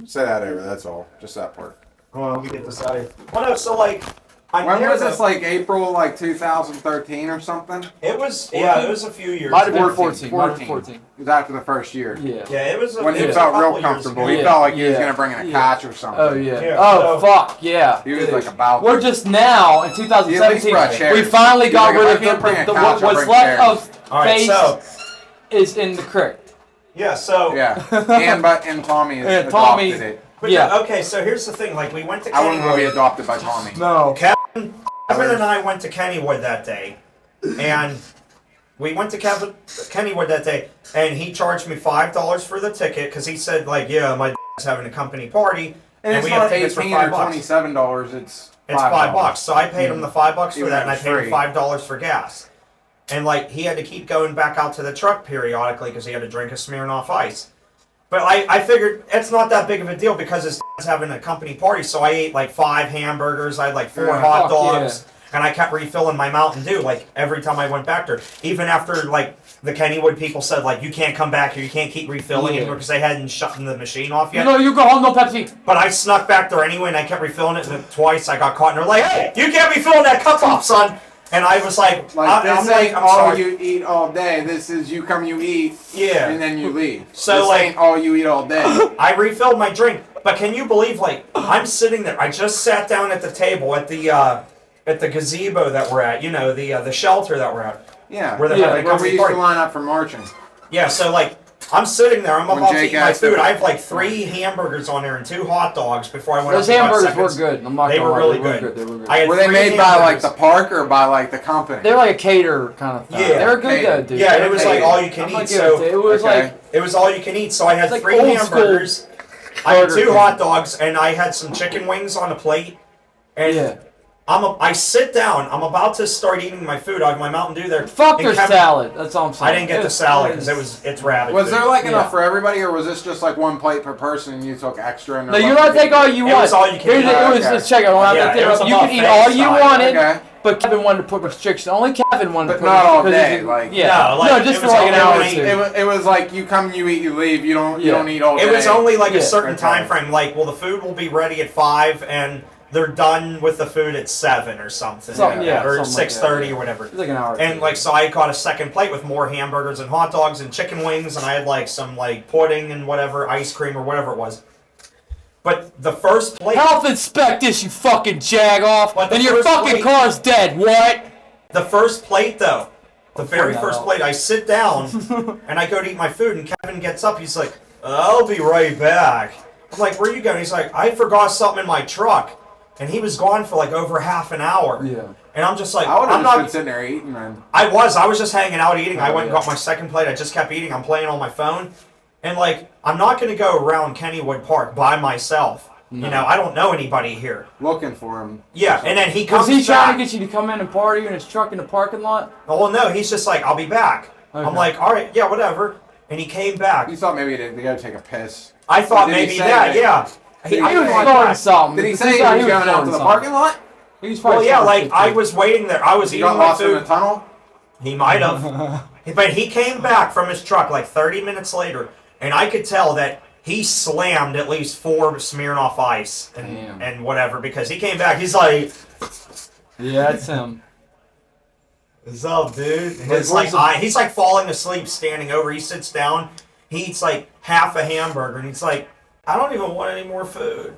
Say that over. That's all. Just that part. Hold on, let me get this out of here. Well, no, so like, when was this? Like April, like 2013 or something? It was, yeah, it was a few years. Might have been 14. 14. It was after the first year. Yeah. Yeah, it was. When he felt real comfortable. He felt like he was gonna bring in a catch or something. Oh yeah. Yeah, Oh so- fuck yeah. He was like about. We're just now in 2017. We We finally got rid of couch, what's left of All right, face so is in the creek. yeah, so Yeah. and Tommy Yeah, adopted Tommy- it. but yeah. Okay, so here's the thing. Like, we went to I wouldn't want to be Kennywood. adopted by Tommy. No. Kevin and I went to Kennywood that day, and we went to Kennywood that day, and he charged me $5 for the ticket because he said, like, yeah, my dad's having a company party, And it's we not have tickets for $18 or $5. $27. It's $5. So I paid him the $5 for Even that, and I if it's paid him free. $5 for gas. And like, he had to keep going back out to the truck periodically because he had to drink a Smirnoff Ice. But I figured it's not that big of a deal because his dad's having a company party. So I ate like 5 hamburgers, I had like 4 Yeah. hot Fuck dogs, and I kept refilling my Mountain Dew like every time I went back there. Even after like the Kennywood people said like, you can't come back here, you can't keep refilling Yeah. anymore because they hadn't shut the machine off yet. No, you go home, no Pepsi. But I snuck back there anyway, and I kept refilling it, and twice I got caught, and they're like, "Hey, you can't be filling that cup off, son." And I was like, Like, I'm this ain't I'm all sorry. you eat all day. This is you come, you eat, Yeah. and then you leave. So, this like- ain't all you eat all day. I refilled my drink, but can you believe, like, I'm sitting there. I just sat down at the table at the gazebo that we're at. You know, the shelter that we're at. Yeah. Where they're Yeah, having a Where we company used to party. line up for marching. Yeah, so like, I'm sitting there. I'm When about to Jake eat my asked food. if- I have like 3 hamburgers on there and 2 hot dogs before I went. Those up to 5 hamburgers were seconds. good. I'm not They gonna were lie, really they were good. They were good. I had Were they 3 made by like hamburgers. the park or by like the company? They were like a cater kind of thing. Yeah. They were good Cater. though, dude. Yeah, They it were was good. like all you can I'm gonna eat. give So it was Okay. like it was all you can eat. So I had It's like 3 old school hamburgers. I had Burger 2 King. hot dogs, and I had some chicken wings on a plate. And yeah. I sit down. I'm about to start eating my food. I have my Mountain Dew there. Fuck and their Kevin- salad. That's all I'm saying. I didn't get the salad because it's rabbit. Was food. there like enough Yeah. for everybody, or was this just like 1 plate per person and you took extra? And No, you're allowed to take all you It want. was all you can Here's eat. it was Okay. let's check it. I Yeah, it was a you can eat buffet all you style. wanted, Okay. but Kevin wanted to put restrictions. Only Kevin wanted to But put not all because day, he- like- yeah, No, like, just it for was like an all hour or day. two. It was like you come, you eat, you leave. You don't eat all day. It was only like Yeah. a certain Okay. time frame. Like, well, the food will be ready at 5, and they're done with the food at 7 or something. Something, yeah, or something like 6:30 that, yeah. or whatever. It's like an hour. or And two. like, so I caught a second plate with more hamburgers and hot dogs and chicken wings, and I had like some like pudding and whatever, ice cream or whatever it was. But the first plate, Health inspect this, you fucking jag off, But the and your first fucking plate- car's dead. What? the first plate though, the very that first out. plate, I sit down and I go to eat my food, and Kevin gets up. He's like, "I'll be right back." I'm like, "Where are you going?" He's like, "I forgot something in my truck," and he was gone for like over half an hour. Yeah. And I'm just like, I would I'm have just not. been sitting there eating, man. I was just hanging out eating. I Oh, went and yeah. got my second plate. I just kept eating. I'm playing on my phone. And like, I'm not going to go around Kennywood Park by myself. No. You know, I don't know anybody here. Looking for him. Yeah, and then he Was comes he trying back. to get you to come in and party in his truck in the parking lot? Oh, well, no, he's just like, I'll be back. Okay. I'm like, all right, yeah, whatever. And he came back. You thought maybe they go take a piss. I thought Did he maybe say that, that? yeah. Did he I He was thought throwing that. something. Did he This say he guy, was going out throwing to the something. parking lot? He was probably Well, yeah, throwing like, shit, I too. was waiting there. I was He eating got my lost in the food. tunnel? He might have. But he came back from his truck like 30 minutes later, and I could tell that he slammed at least 4 Smirnoff Ice Damn. and whatever, because he came back. He's like, Yeah, that's him. "What's up, dude?" And Like, it's like, where's the- he's like falling asleep standing over. He sits down. He eats like half a hamburger, and he's like, "I don't even want any more food."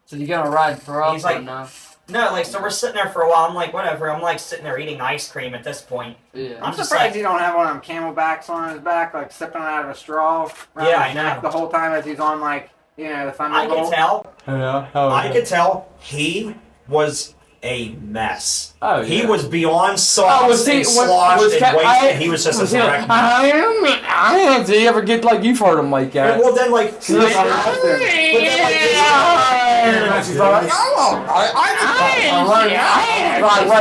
So you gonna ride for us He's like- or no? No, like, so we're sitting there for a while. I'm like, whatever. I'm like sitting there eating ice cream at this point. Yeah. I'm just like- you don't have one of them camelbacks on his back, like sipping out of a straw. around Yeah, his I neck know. The whole time as he's on, like, the I could Thunderbolt. tell. Yeah. I could tell he was a mess. Oh, He yeah. was beyond sauce was he- and sloshed was and Ke- wasted. He was just was a he wreck. like, do you ever get like you've heard him like that? Well, then, like,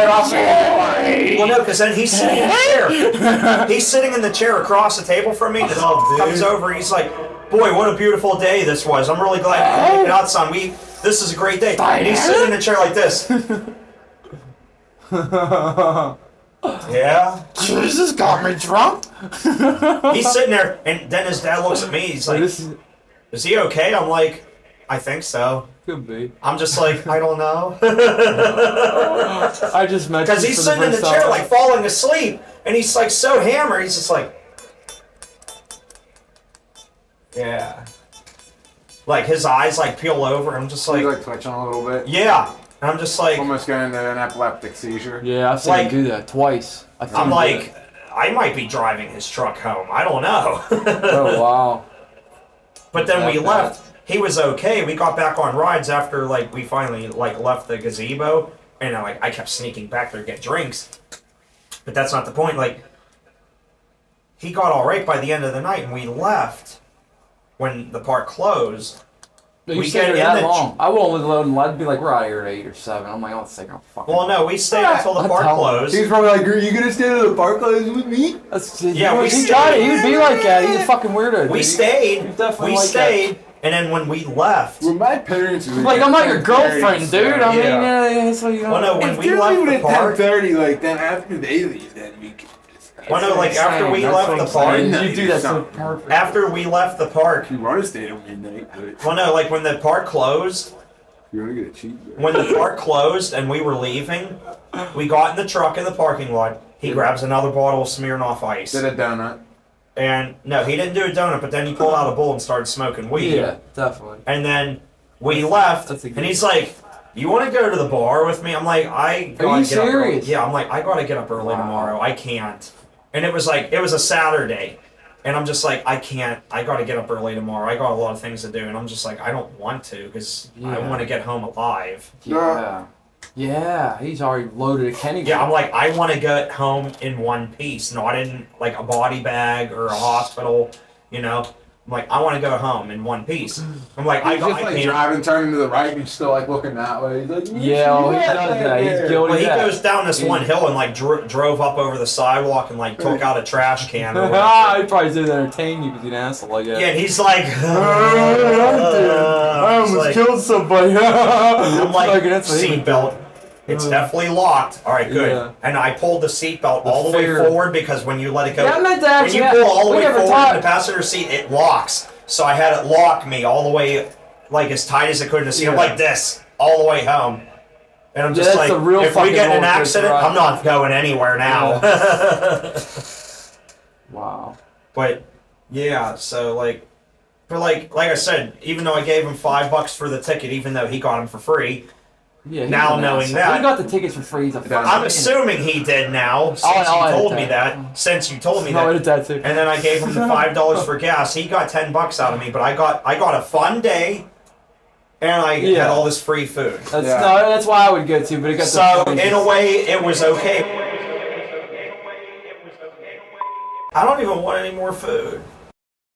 well, no, because then he's sitting in the chair. He's sitting in the chair across the table from me. This comes over. He's like, "Boy, what a beautiful day this was. I'm really glad you could make it out, son. This is a great day." And he's sitting in the chair like this. Yeah. Jesus got me drunk. He's sitting there, and then his dad looks at me. He's like, is he okay? I'm like, I think so. Could be. I'm just like, I don't know. I just met Because he's sitting in the chair, like, falling asleep, and he's, like, so hammered, he's just like, yeah. Like, his eyes, like, peel over, I'm just like... He's like twitching a little bit. Yeah. And I'm just like... Almost going into an epileptic seizure. Yeah, I've seen him do that twice. I'm like, I might be driving his truck home. I don't know. Oh, wow. But then we left. He was okay. We got back on rides after, like, we finally, like, left the gazebo. And, like, I kept sneaking back there to get drinks. But that's not the point. Like, he got all right by the end of the night, and we left when the park closed. You stayed there that long? I would only let be like, we're out of here at 8 or 7. I'm like, oh, it's taking a fucking... Well, no, we stayed until the park closed. He's probably like, are you going to stay to the park closed with me? Yeah, we stayed. He would be like that. He's a fucking weirdo. We stayed. We stayed. And then when we left... Well, my parents were... Like, I'm not your girlfriend, dude. I mean, yeah, so you know... Well, no, when we left the park... 10:30, like, then after they leave, then we can... Well, no, like, after we left the park... You do that so perfect. After we left the park... You want to stay till midnight, but... Well, no, like, when the park closed... You want to get a cheeseburger. When the park closed and we were leaving, we got in the truck in the parking lot. He grabs another bottle of Smirnoff Ice. Did a donut. And, no, he didn't do a donut, but then he pulled out a bowl and started smoking weed. Yeah, definitely. And then we left, and he's like, you want to go to the bar with me? I'm like, I gotta Are you get up early. serious? Yeah, I'm like, I gotta get up early tomorrow. I can't. And it was like, it was a Saturday. And I'm just like, I can't. I gotta get up early tomorrow. I got a lot of things to do. And I'm just like, I don't want to, because I want to get home alive. Yeah. Yeah, he's already loaded a Kenny. Yeah, I'm like, I want to get home in one piece, not in like a body bag or a hospital, you know. I'm like, I want to go home in one piece. I'm like, He's just like driving, turning to the right, and he's still like looking that way. He's like, yeah, well, he does that. He's guilty. Well, he goes down this one hill and like drove up over the sidewalk and like took out a trash can. Or I'd probably say to entertain you because he's an asshole like that. Yeah, and he's like, I almost killed somebody. I'm like, seatbelt. It's definitely locked. All right, good. Yeah. And I pulled the seatbelt all the way forward because when you let it go, yeah, I meant to actually, when you pull all the way forward in the passenger seat, it locks. So I had it lock me all the way, like as tight as it could in the seat. I'm like this all the way home. And I'm just like, if we get in an accident, I'm not going anywhere now. Yeah. Wow. But yeah, so like, but like I said, even though I gave him $5 for the ticket, even though he got them for free. Yeah, now knowing that, he got the tickets for free. I'm assuming he did now, since you told me that. Since you told me that, and then I gave him the $5 for gas. He got $10 out of me, but I got a fun day, and I had all this free food. That's why I would go to. But it got so in a way, it was okay. I don't even want any more food.